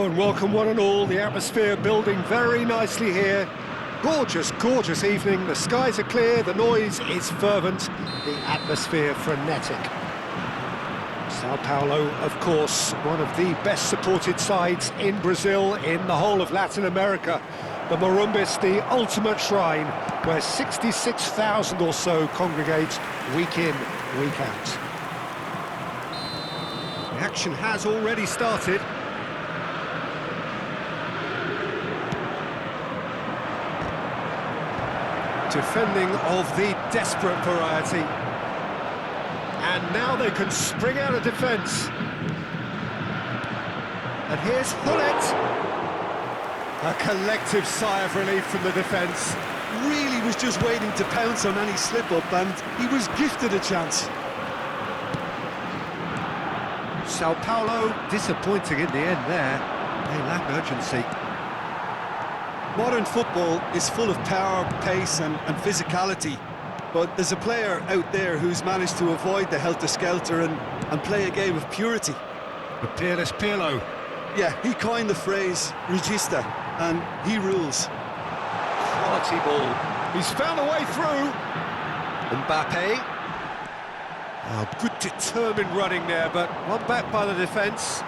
Hello and welcome one and all. The atmosphere building very nicely here. Gorgeous, gorgeous evening. The skies are clear, the noise is fervent, the atmosphere frenetic. Sao Paulo, of course, one of the best supported sides in Brazil, in the whole of Latin America. The Morumbis, the ultimate shrine, where 66,000 or so congregate week in, week out. The action has already started. Defending of the desperate variety. And now they can spring out of defence. And here's Hullet. A collective sigh of relief from the defence. Really was just waiting to pounce on any slip-up, and he was gifted a chance. Sao Paulo disappointing in the end there. They lack urgency. Modern football is full of power, pace and physicality, but there's a player out there who's managed to avoid the helter-skelter and play a game of purity. The peerless Pirlo. Yeah, he coined the phrase regista, and he rules. Quality ball. He's found a way through. Mbappe. Oh, good determined running there, but one back by the defence.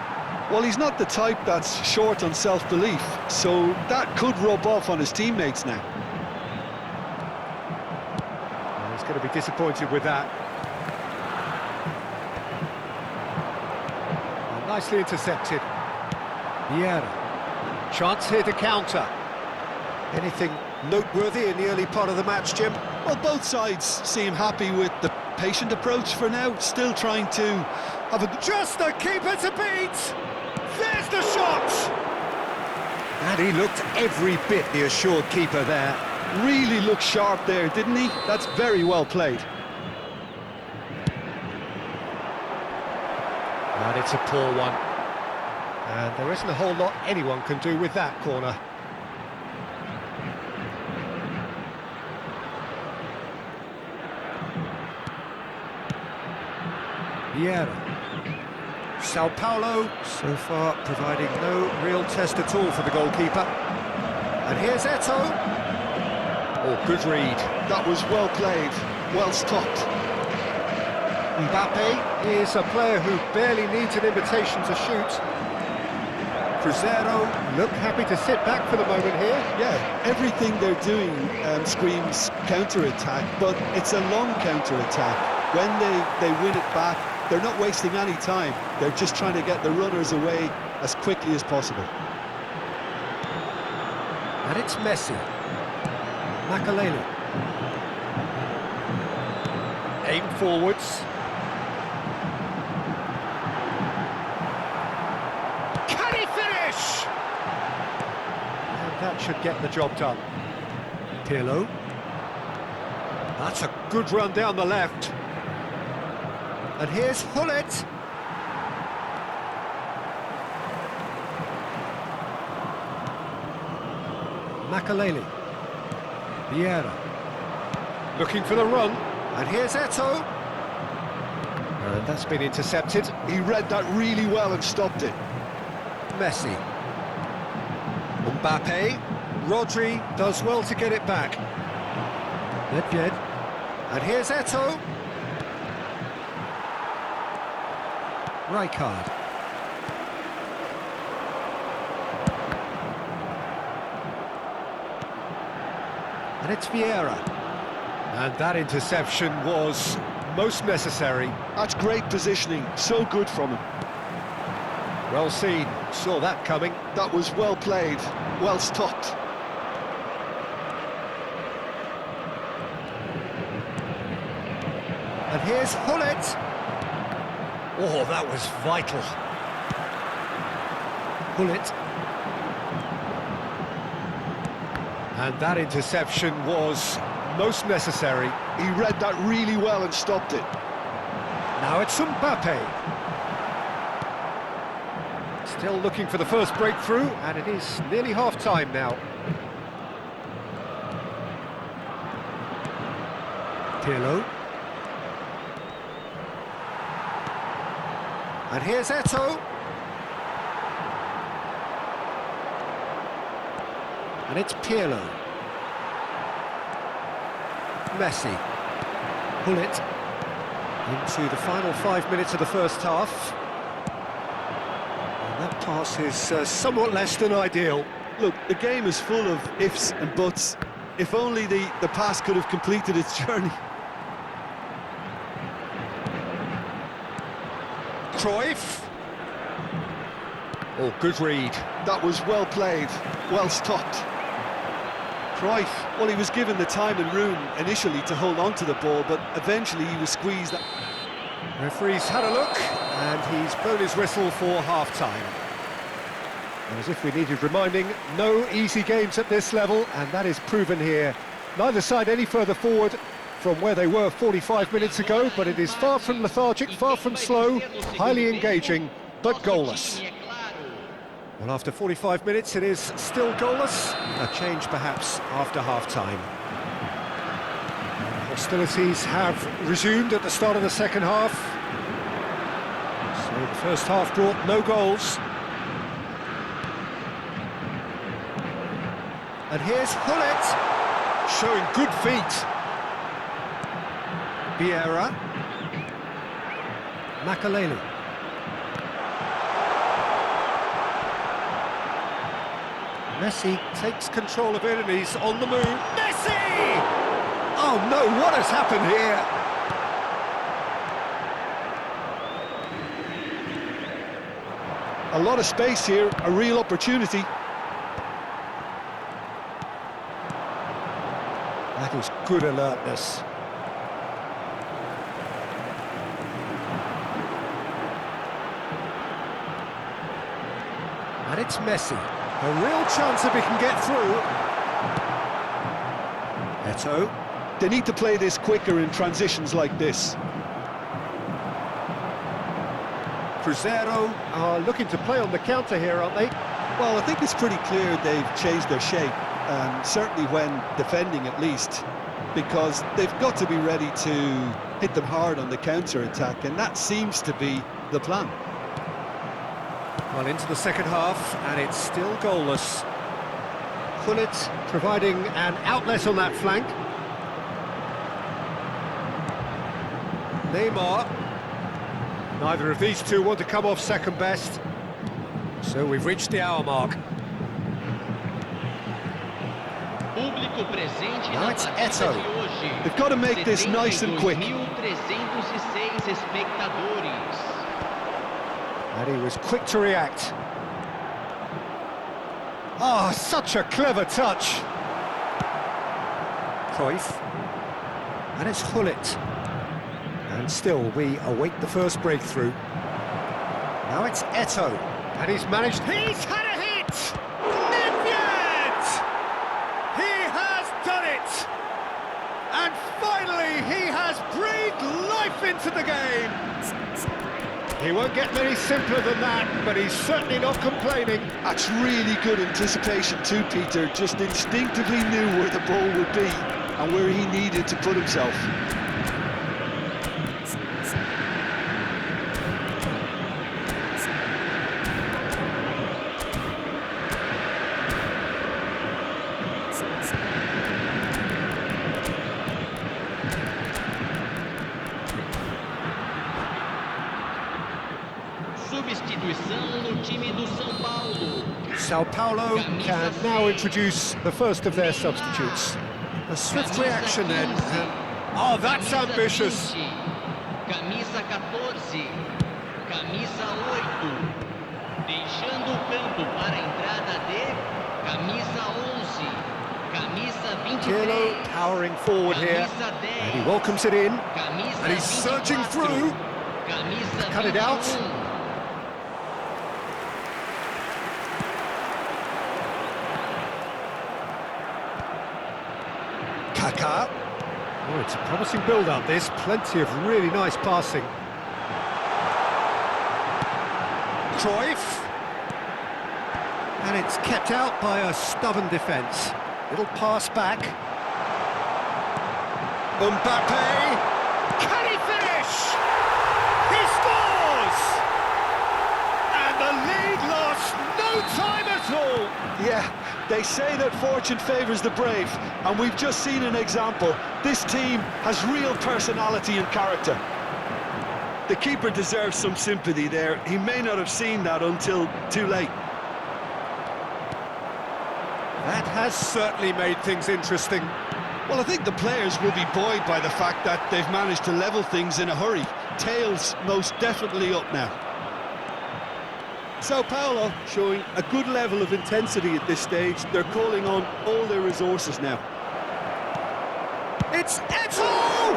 Well, he's not the type that's short on self-belief, so that could rub off on his teammates now. Well, he's going to be disappointed with that. Well, nicely intercepted. Vieira. Chance here to counter. Anything noteworthy in the early part of the match, Jim? Well, both sides seem happy with the patient approach for now, still trying to have a... Just the keeper to beat! There's the shot! And he looked every bit the assured keeper there. Really looked sharp there, didn't he? That's very well played. And it's a poor one. And there isn't a whole lot anyone can do with that corner. Vieira. Sao Paulo, so far, providing no real test at all for the goalkeeper. And here's Eto'o. Oh, good read. That was well played, well stopped. Mbappe is a player who barely needs an invitation to shoot. Cruzeiro look happy to sit back for the moment here. Yeah, everything they're doing screams counter-attack, but it's a long counter-attack. When they win it back, they're not wasting any time. They're just trying to get the runners away as quickly as possible. And it's Messi. Makaleli. Aim forwards. Can he finish? And that should get the job done. Pirlo. That's a good run down the left. And here's Hullet. Makaleli. Vieira. Looking for the run. And here's Eto'o. And that's been intercepted. He read that really well and stopped it. Messi. Mbappe. Rodri does well to get it back. Nedved. And here's Eto'o. Rijkaard. And it's Vieira. And that interception was most necessary. That's great positioning, so good from him. Well seen, saw that coming. That was well played, well stopped. And here's Hullet. Oh, that was vital. Hullet. And that interception was most necessary. He read that really well and stopped it. Now it's Mbappe. Still looking for the first breakthrough, and it is nearly half-time now. Pirlo. And here's Eto'o. And it's Pirlo. Messi. Pull it into the final 5 minutes of the first half. And that pass is somewhat less than ideal. Look, the game is full of ifs and buts. If only the pass could have completed its journey. Cruyff. Oh, good read. That was well played, well stopped. Cruyff, well, he was given the time and room initially to hold on to the ball, but eventually he was squeezed. Referee's had a look, and he's blown his whistle for half-time. And as if we needed reminding, no easy games at this level, and that is proven here. Neither side any further forward from where they were 45 minutes ago, but it is far from lethargic, far from slow, highly engaging, but goalless. Well, after 45 minutes, it is still goalless. A change, perhaps, after half-time. Hostilities have resumed at the start of the second half. So the first half brought no goals. And here's Hullet, showing good feet. Vieira. Makaleli. Messi takes control of it and he's on the move. Messi! Oh no, what has happened here? A lot of space here, a real opportunity. That is good alertness. And it's Messi. A real chance if he can get through. Eto'o. They need to play this quicker in transitions like this. Cruzeiro are looking to play on the counter here, aren't they? Well, I think it's pretty clear they've changed their shape, certainly when defending at least, because they've got to be ready to hit them hard on the counter-attack, and that seems to be the plan. Well, into the second half, and it's still goalless. Hullet providing an outlet on that flank. Neymar. Neither of these two want to come off second best. So we've reached the hour mark. Now it's Eto'o. They've got to make this nice and quick. And he was quick to react. Oh, such a clever touch. Cruyff. And it's Hullet. And still, we await the first breakthrough. Now it's Eto'o. And he's managed... He's had a hit! Nivyet! He has done it! And finally, he has breathed life into the game! He won't get many simpler than that, but he's certainly not complaining. That's really good anticipation too, Peter. Just instinctively knew where the ball would be and where he needed to put himself. Sao Paulo can now introduce the first of their substitutes. A swift reaction then. Oh, that's ambitious. Camisa 14, camisa 8, deixando o campo para a entrada de camisa 11, camisa 23. Pirlo powering forward here, and he welcomes it in, and he's surging through. Cut it out. Kaká. Oh, it's a promising build-up, this. Plenty of really nice passing. Cruyff. And it's kept out by a stubborn defence. Little pass back. Mbappe. Can he finish? He scores! And the lead lost no time at all. Yeah, They say that fortune favours the brave, and we've just seen an example. This team has real personality and character. The keeper deserves some sympathy there. He may not have seen that until too late. That has certainly made things interesting. Well, I think the players will be buoyed by the fact that they've managed to level things in a hurry. Tails most definitely up now. Sao Paulo showing a good level of intensity at this stage. They're calling on all their resources now. It's Eto'o!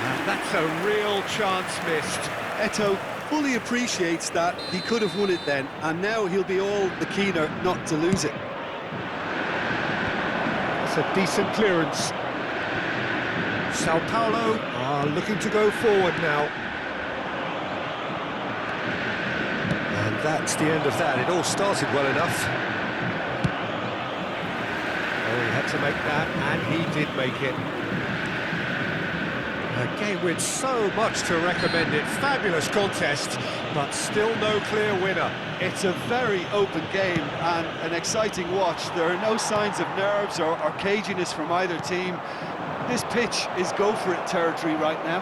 And that's a real chance missed. Eto'o fully appreciates that he could have won it then, and now he'll be all the keener not to lose it. That's a decent clearance. Sao Paulo are looking to go forward now. And that's the end of that. It all started well enough. Oh, he had to make that, and he did make it. A game with so much to recommend it. Fabulous contest, but still no clear winner. It's a very open game and an exciting watch. There are no signs of nerves or caginess from either team. This pitch is go-for-it territory right now.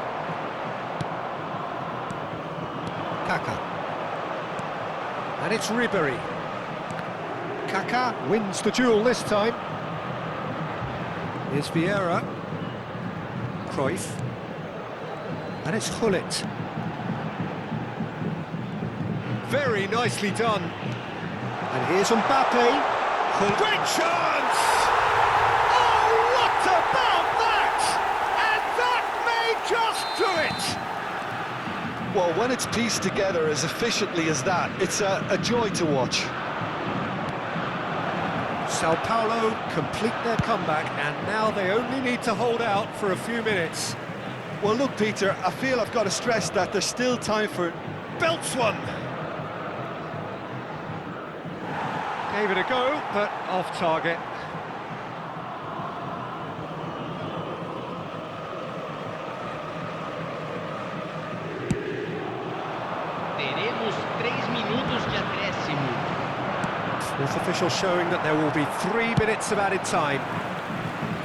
Kaká. And it's Ribéry. Kaká wins the duel this time. Here's Vieira. Cruyff. And it's Hullet. Very nicely done. And here's Mbappe. Great chance! Oh, what about that? And that may just do it! Well, when it's pieced together as efficiently as that, it's a joy to watch. Sao Paulo complete their comeback, and now they only need to hold out for a few minutes. Well, look, Peter, I feel I've got to stress that there's still time for... Belts one! Gave it a go, but off target. Teremos 3 minutos de acréscimo. Fourth official showing that there will be 3 minutes of added time.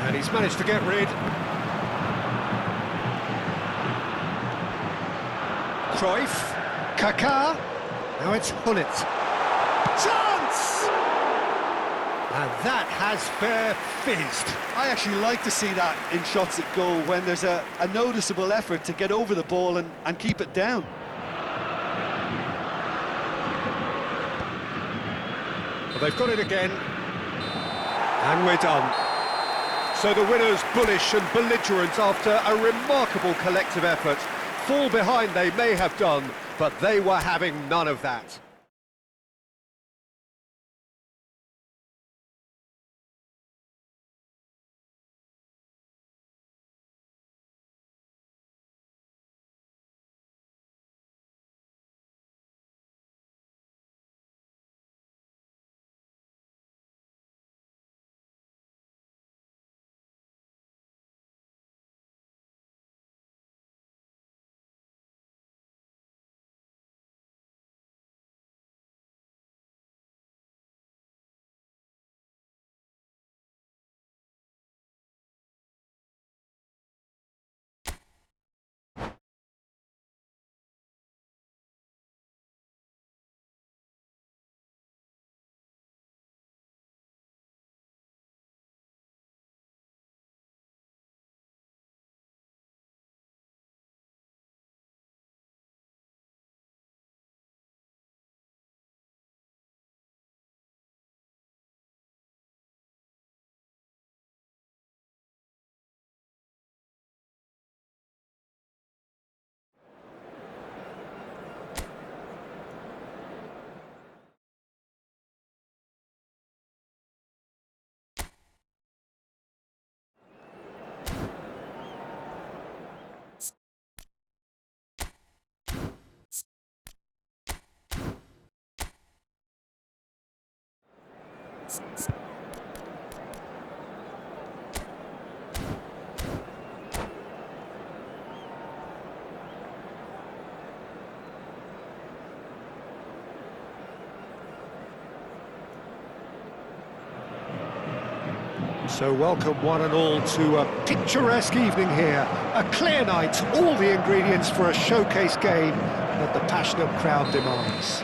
And he's managed to get rid. Cruyff. Kaká. Now it's Hullet. Chance! And that has fair fizzed. I actually like to see that in shots at goal, when there's a noticeable effort to get over the ball and keep it down. Well, they've got it again. And we're done. So the winners, bullish and belligerent after a remarkable collective effort. Fall behind they may have done, but they were having none of that. So welcome one and all to a picturesque evening here. A clear night, all the ingredients for a showcase game that the passionate crowd demands.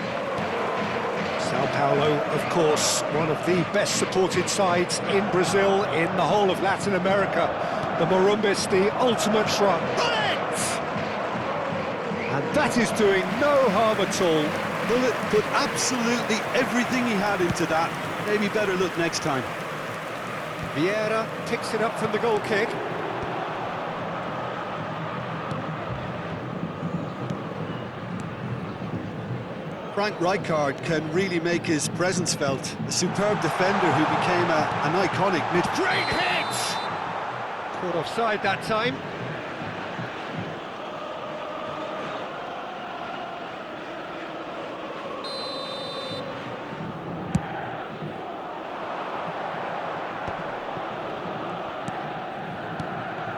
Sao Paulo, of course, one of the best supported sides in Brazil, in the whole of Latin America. The Morumbis, the ultimate shrug. Bullet! And that is doing no harm at all. Bullet put absolutely everything he had into that. Maybe better look next time. Vieira picks it up from the goal kick. Frank Rijkaard can really make his presence felt. A superb defender who became an iconic mid. Great hit! Caught offside that time.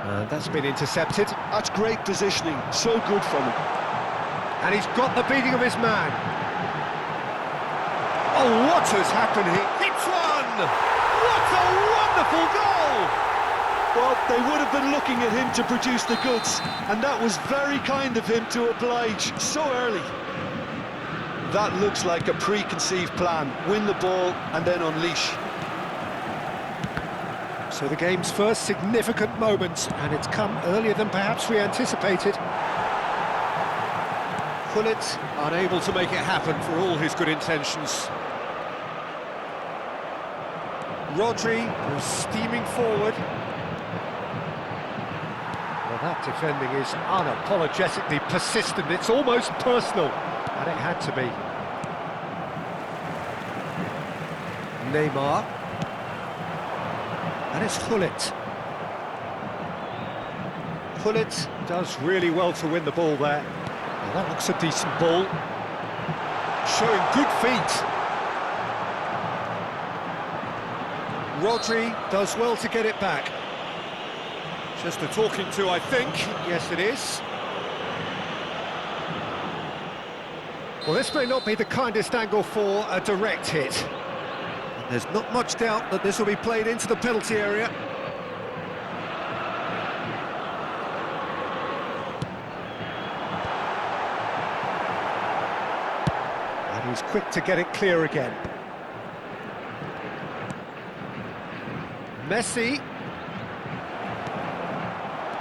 And that's been intercepted. That's great positioning, so good from him. And he's got the beating of his man. Oh, what has happened here? Hits one! What a wonderful goal! Well, they would have been looking at him to produce the goods, and that was very kind of him to oblige so early. That looks like a preconceived plan. Win the ball and then unleash. So the game's first significant moment, and it's come earlier than perhaps we anticipated. Gullit unable to make it happen for all his good intentions. Rodri was steaming forward. Well, that defending is unapologetically persistent. It's almost personal, and it had to be. Neymar. And it's Gullit. Gullit does really well to win the ball there. Well, that looks a decent ball. Showing good feet. Rodri does well to get it back. Just a talking to, I think. Yes, it is. Well, this may not be the kindest angle for a direct hit. There's not much doubt that this will be played into the penalty area. And he's quick to get it clear again. Messi.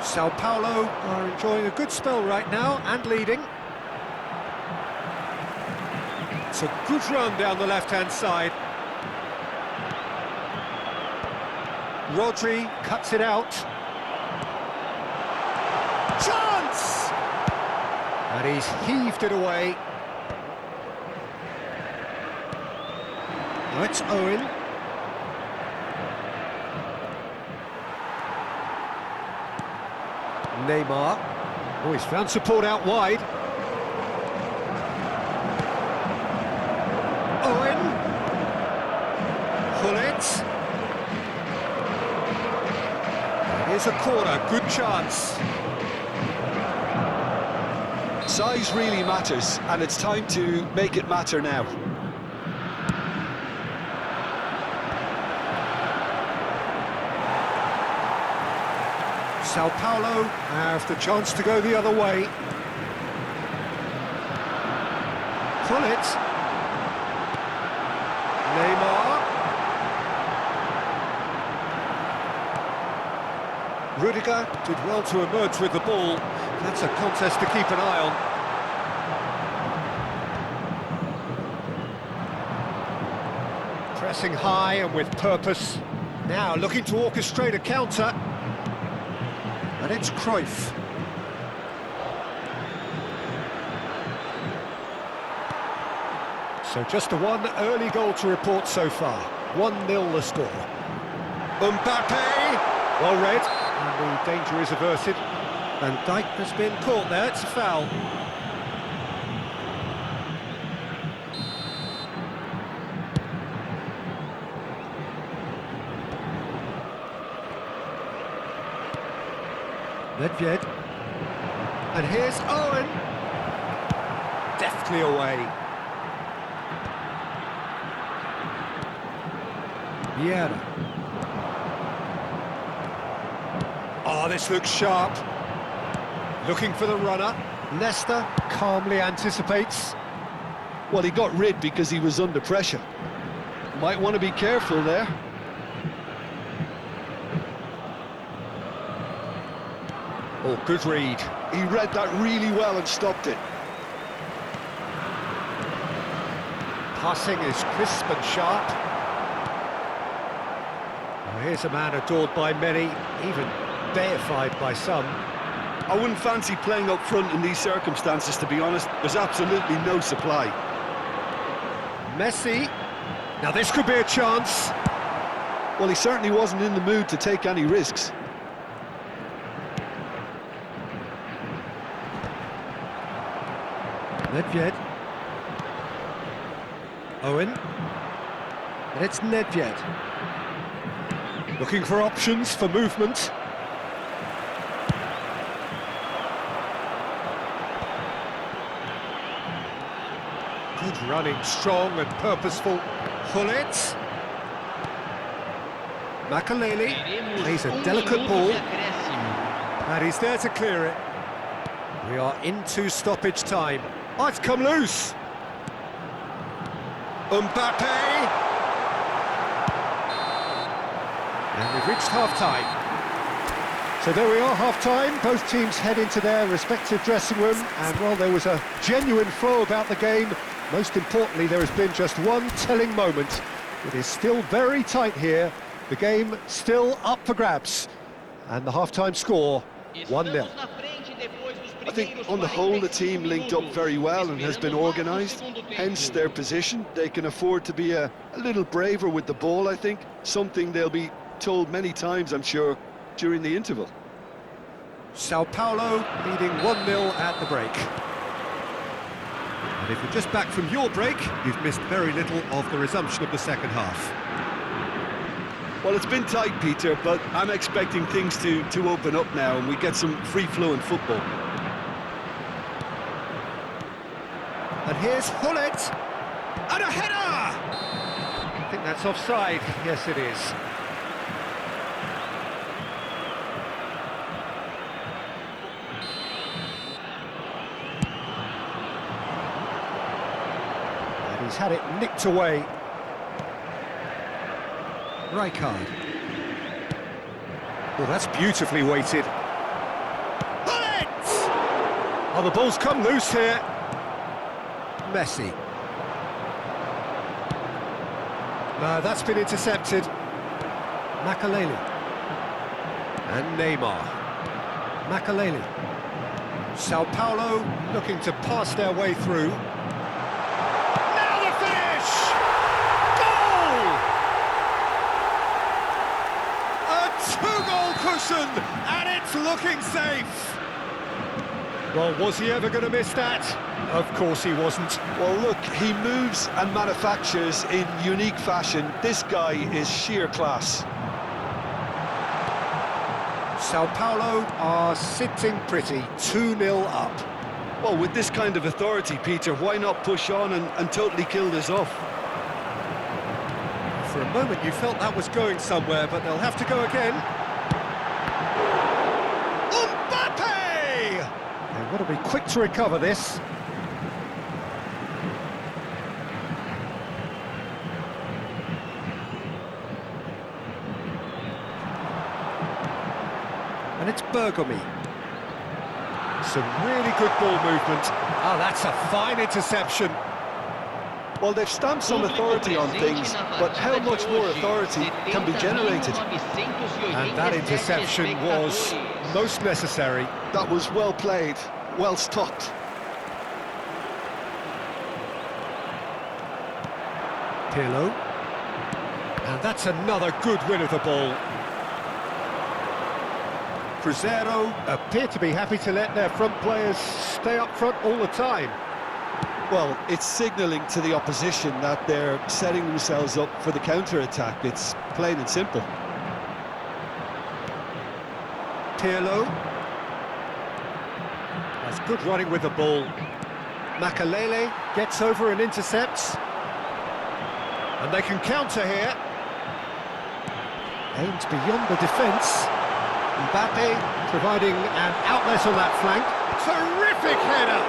Sao Paulo are enjoying a good spell right now and leading. It's a good run down the left-hand side. Rodri cuts it out. Chance! And he's heaved it away. Now it's Owen. Neymar. Oh, he's found support out wide. Owen. Gullit. Here's a corner, good chance. Size really matters, and it's time to make it matter now. Sao Paulo have the chance to go the other way. Gullit. Neymar. Rudiger did well to emerge with the ball. That's a contest to keep an eye on. Pressing high and with purpose. Now looking to orchestrate a counter. And it's Cruyff. So just the one early goal to report so far. 1-0 the score. Mbappe! Well read. And the danger is averted. Van Dijk has been caught there, it's a foul. Nedved. And here's Owen. Deftly away. Vieira. Oh, this looks sharp. Looking for the runner. Leicester calmly anticipates. Well, he got rid because he was under pressure. Might want to be careful there. Oh, good read. He read that really well and stopped it. Passing is crisp and sharp. Well, here's a man adored by many, even deified by some. I wouldn't fancy playing up front in these circumstances, to be honest. There's absolutely no supply. Messi. Now this could be a chance. Well, he certainly wasn't in the mood to take any risks. Nedved. Owen. And it's Nedved. Looking for options for movement. Good running, strong and purposeful. Hullet. Makaleli plays a delicate ball. And he's there to clear it. We are into stoppage time. Oh, it's come loose. Mbappe. And we've reached half-time. So there we are, half-time. Both teams head into their respective dressing room. And while there was a genuine flow about the game, most importantly, there has been just one telling moment. It is still very tight here. The game still up for grabs. And the half-time score, 1-0. I think on the whole the team linked up very well and has been organised, hence their position. They can afford to be a little braver with the ball, I think, something they'll be told many times, I'm sure, during the interval. Sao Paulo leading 1-0 at the break. And if you're just back from your break, you've missed very little of the resumption of the second half. Well, it's been tight, Peter, but I'm expecting things to open up now and we get some free-flowing football. And here's Hullet, and a header! I think that's offside. Yes, it is. And he's had it nicked away. Rijkaard. Well, that's beautifully weighted. Hullet! Oh, the ball's come loose here. Messi. No, that's been intercepted. Makaleli. And Neymar. Makaleli. Sao Paulo looking to pass their way through. Now the finish! Goal! A two-goal cushion, and it's looking safe. Well, was he ever going to miss that? Of course he wasn't. Well, look, he moves and manufactures in unique fashion. This guy is sheer class. Sao Paulo are sitting pretty, 2-0 up. Well, with this kind of authority, Peter, why not push on and totally kill this off? For a moment you felt that was going somewhere, but they'll have to go again. Mbappe! They've got to be quick to recover this. And it's Bergomi. Some really good ball movement. Oh, that's a fine interception. Well, they've stamped some authority on things, but how much more authority can be generated? And that interception was most necessary. That was well played, well stopped. Pirlo. And that's another good win of the ball. Cruzeiro appear to be happy to let their front players stay up front all the time. Well, it's signalling to the opposition that they're setting themselves up for the counter-attack. It's plain and simple. Pirlo. That's good running with the ball. Makaleli gets over and intercepts. And they can counter here. Aims beyond the defence. Mbappe providing an outlet on that flank. Terrific header!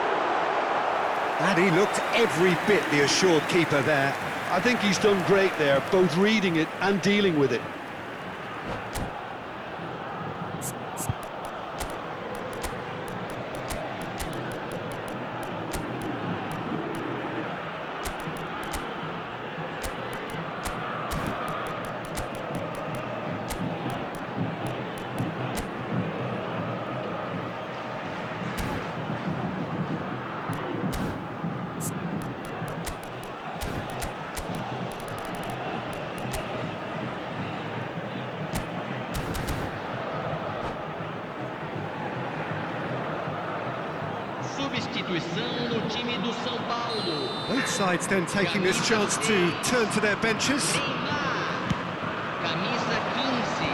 And he looked every bit the assured keeper there. I think he's done great there, both reading it and dealing with it. Substituição no time do São Paulo. Both sides then taking this chance to turn to their benches. Camisa 15.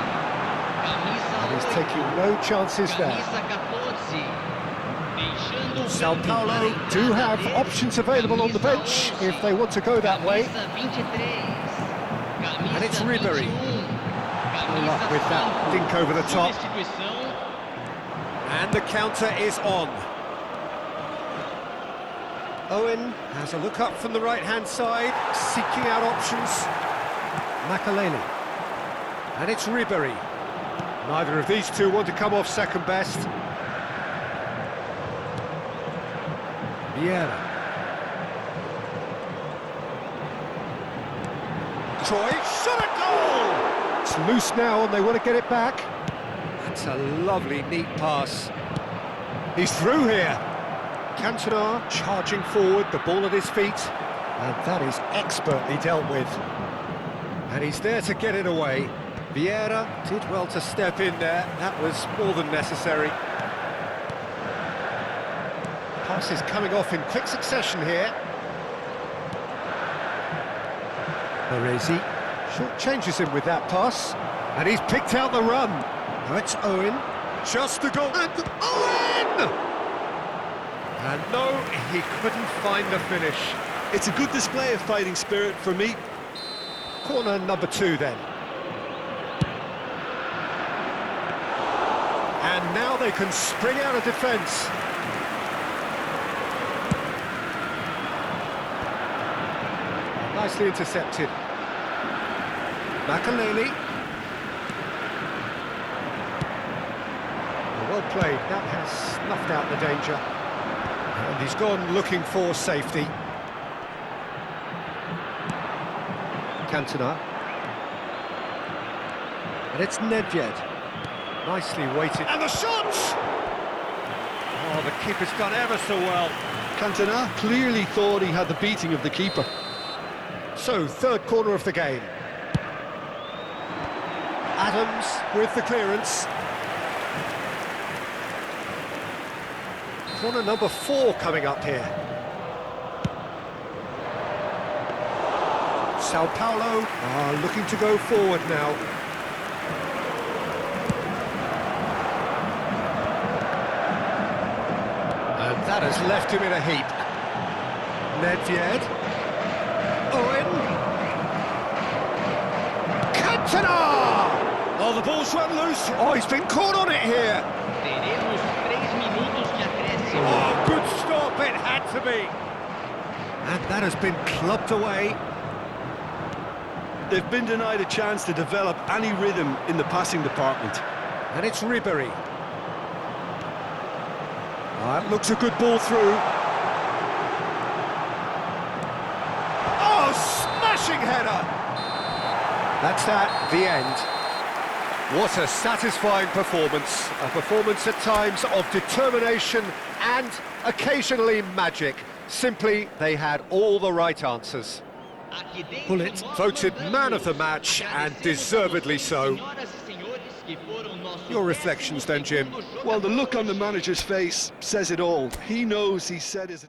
Camisa 8. He's taking no chances there. Camisa 14. Deixando Sao Paulo do have options available on the bench if they want to go that way. Camisa 23. Camisa And it's Ribery. 21. No luck with that dink over the top. Substituição. And the counter is on. Owen has a look up from the right-hand side, seeking out options. Makaleli. And it's Ribery. Neither of these two want to come off second best. Vieira. Troy, shot a goal! It's loose now and they want to get it back. That's a lovely, neat pass. He's through here. Cantona charging forward, the ball at his feet. And that is expertly dealt with. And he's there to get it away. Vieira did well to step in there. That was more than necessary. Passes coming off in quick succession here. Baresi short changes him with that pass. And he's picked out the run. Now it's Owen. Just a goal. And Owen! And no, he couldn't find the finish. It's a good display of fighting spirit for me. Corner number 2 then. And now they can spring out of defence. Nicely intercepted. Makaleli. Well played, that has snuffed out the danger. And he's gone looking for safety. Cantona. And it's Nedved. Nicely weighted. And the shot! Oh, the keeper's done ever so well. Cantona clearly thought he had the beating of the keeper. So, third corner of the game. Adams with the clearance. Corner number 4 coming up here. Sao Paulo are looking to go forward now. And that has left him in a heap. Nedved. Owen. Cantona! Oh, the ball's run loose. Oh, he's been caught on it here. Teremos 3 minutos de acréscimo. Oh, good stop, it had to be. And that has been clubbed away. They've been denied a chance to develop any rhythm in the passing department. And it's Ribery. That looks a good ball through. Oh, smashing header! That's that, the end. What a satisfying performance. A performance at times of determination and occasionally magic. Simply, they had all the right answers. Bullet voted man of the match, and deservedly so. Your reflections then, Jim? Well, the look on the manager's face says it all. He knows he said his...